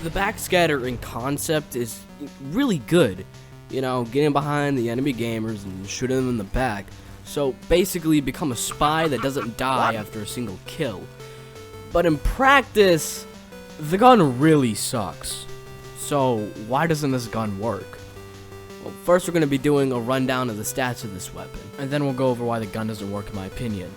The backscatter in concept is really good, you know, getting behind the enemy gamers and shooting them in the back. So basically become a spy that doesn't die after a single kill. But in practice, the gun really sucks. So why doesn't this gun work? Well, first we're going to be doing a rundown of the stats of this weapon, and then we'll go over why the gun doesn't work in my opinion.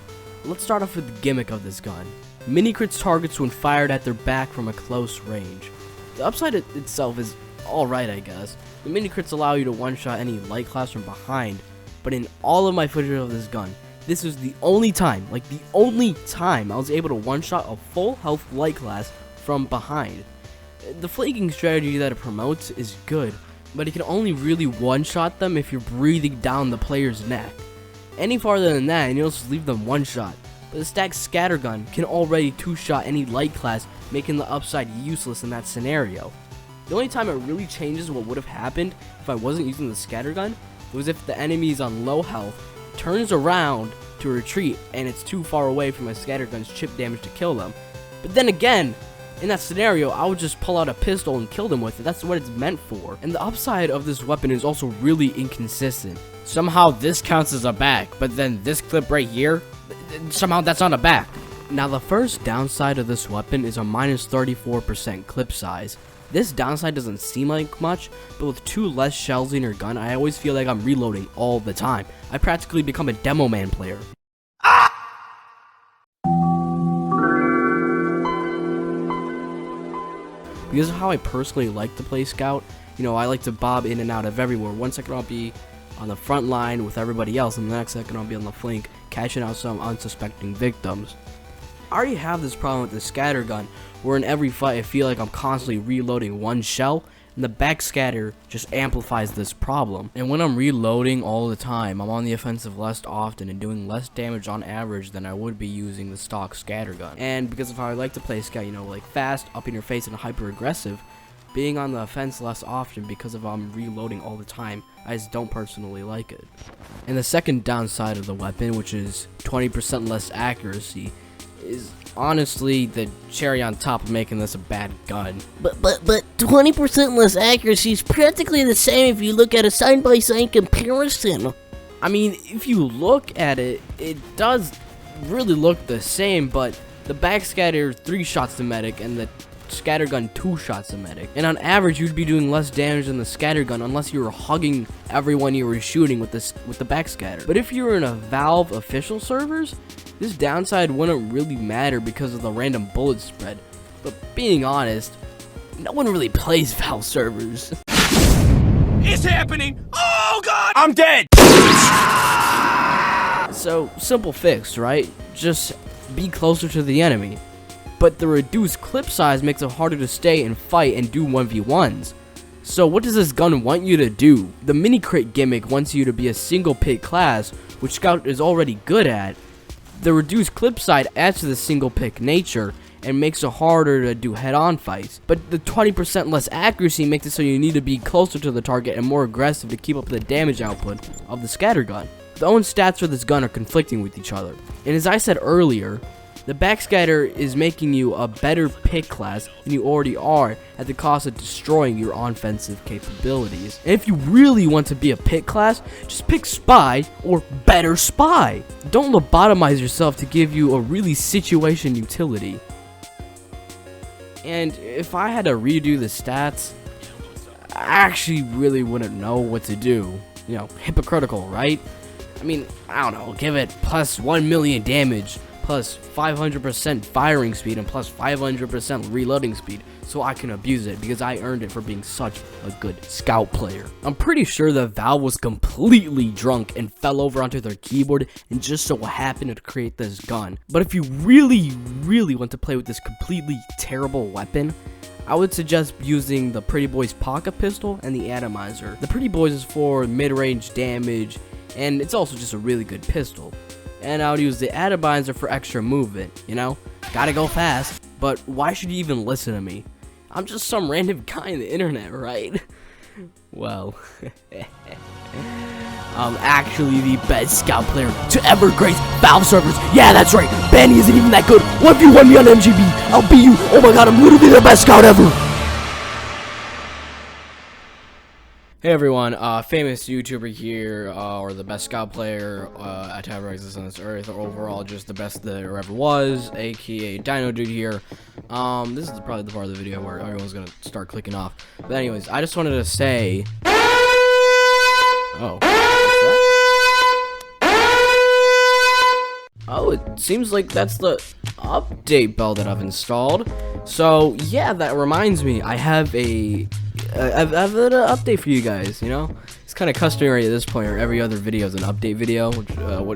Let's start off with the gimmick of this gun. Mini crits targets when fired at their back from a close range. The upside itself is alright, I guess. The mini crits allow you to one-shot any light class from behind, but in all of my footage of this gun, this was the only time, I was able to one-shot a full health light class from behind. The flanking strategy that it promotes is good, but it can only really one-shot them if you're breathing down the player's neck. Any farther than that and you'll just leave them one-shot. But the stacked scatter gun can already two-shot any light class, making the upside useless in that scenario. The only time it really changes what would have happened if I wasn't using the scatter gun was if the enemy is on low health, turns around to retreat, and it's too far away from my scatter gun's chip damage to kill them. But then again, in that scenario, I would just pull out a pistol and kill them with it. That's what it's meant for. And the upside of this weapon is also really inconsistent. Somehow this counts as a back, but then this clip right here, somehow that's not a back. Now the first downside of this weapon is a minus 34% clip size. This downside doesn't seem like much, but with 2 less shells in your gun, I always feel like I'm reloading all the time. I practically become a demo man player. Because of how I personally like to play Scout, you know, I like to bob in and out of everywhere. 1 second I'll be on the front line with everybody else, and the next second I'll be on the flank, catching out some unsuspecting victims. I already have this problem with the scatter gun, where in every fight I feel like I'm constantly reloading 1 shell, and the backscatter just amplifies this problem. And when I'm reloading all the time, I'm on the offensive less often and doing less damage on average than I would be using the stock scatter gun. And because of how I like to play Scout, you know, like fast, up in your face, and hyper aggressive, being on the offense less often because of I'm reloading all the time, I just don't personally like it. And the second downside of the weapon, which is 20% less accuracy, is honestly the cherry on top of making this a bad gun. But 20% less accuracy is practically the same if you look at a side-by-side comparison. I mean, if you look at it, it does really look the same, but the backscatter 3 shots to medic and the scatter gun 2 shots to medic. And on average, you'd be doing less damage than the scatter gun unless you were hugging everyone you were shooting with the backscatter. But if you were in a Valve official servers, this downside wouldn't really matter because of the random bullet spread. But being honest, no one really plays Valve servers. It's happening! Oh god! I'm dead! So, simple fix, right? Just be closer to the enemy. But the reduced clip size makes it harder to stay and fight and do 1v1s. So what does this gun want you to do? The mini crit gimmick wants you to be a single pick class, which Scout is already good at. The reduced clip size adds to the single pick nature and makes it harder to do head-on fights. But the 20% less accuracy makes it so you need to be closer to the target and more aggressive to keep up the damage output of the scatter gun. The own stats for this gun are conflicting with each other. And as I said earlier, the backscatter is making you a better pick class than you already are at the cost of destroying your offensive capabilities. And if you really want to be a pick class, just pick spy or better spy. Don't lobotomize yourself to give you a really situation utility. And if I had to redo the stats, I actually really wouldn't know what to do. You know, hypocritical, right? I mean, I don't know, give it plus 1 million damage, plus 500% firing speed, and plus 500% reloading speed, so I can abuse it because I earned it for being such a good Scout player. I'm pretty sure that Valve was completely drunk and fell over onto their keyboard and just so happened to create this gun. But if you really want to play with this completely terrible weapon, I would suggest using the Pretty Boy's pocket pistol and the atomizer. The Pretty Boy's is for mid-range damage, and it's also just a really good pistol. And I would use the atomizer for extra movement, you know? Gotta go fast. But why should you even listen to me? I'm just some random guy on the internet, right? Well, I'm actually the best Scout player to ever grace Valve servers. Yeah, that's right. Benny isn't even that good. 1v1 me on MGB. I'll beat you. Oh my god, I'm literally the best Scout ever. Hey everyone, famous YouTuber here, or the best scout player at ever exists on this earth, or overall just the best there ever was, aka Dino dude here. This is probably the part of the video where everyone's gonna start clicking off. But anyways, I just wanted to say, oh, what's that? Oh, it seems like that's the update bell that I've installed. So yeah, that reminds me, I have a I've an update for you guys. You know, it's kind of customary at this point, or every other video is an update video, which,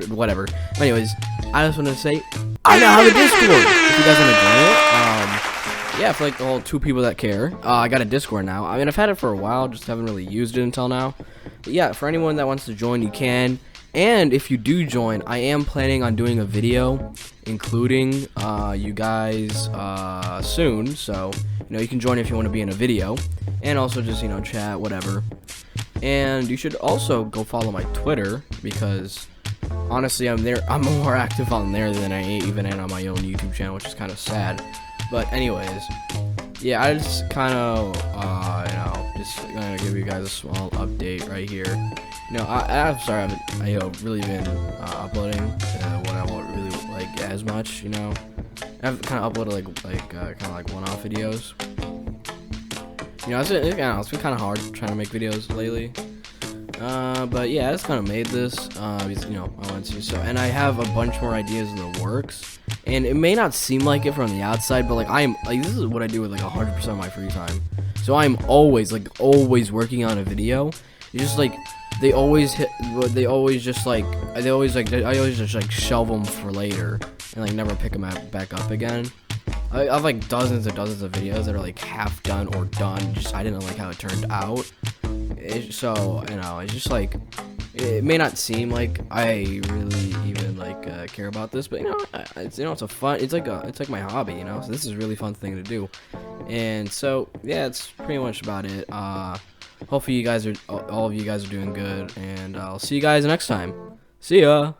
whatever. Anyways, I just wanted to say I now have a Discord. If you guys want to join it, yeah, for like the whole 2 people that care, I got a Discord now. I mean, I've had it for a while, just haven't really used it until now. But yeah, for anyone that wants to join, you can. And if you do join, I am planning on doing a video including you guys soon, so you can join if you want to be in a video, and also just chat, whatever. And you should also go follow my Twitter, because honestly I'm more active on there than I even am on my own YouTube channel, which is kind of sad. But anyways, yeah, I just kind of just gonna give you guys a small update right here. I'm sorry, I haven't really been uploading what I want really like as much. I've kind of uploaded like one-off videos. It's been kind of hard trying to make videos lately. But yeah, I just kind of made this because I want to. And I have a bunch more ideas in the works. And it may not seem like it from the outside, but this is what I do with 100% of my free time. So I'm always working on a video. It's just I always just shelve them for later and never pick them back up again. I have dozens and dozens of videos that are half done or done. Just I didn't like how it turned out. It's just it may not seem like I really even care about this, but it's a fun. It's like my hobby. So this is a really fun thing to do. And so yeah, it's pretty much about it. Hopefully all of you guys are doing good, and I'll see you guys next time. See ya.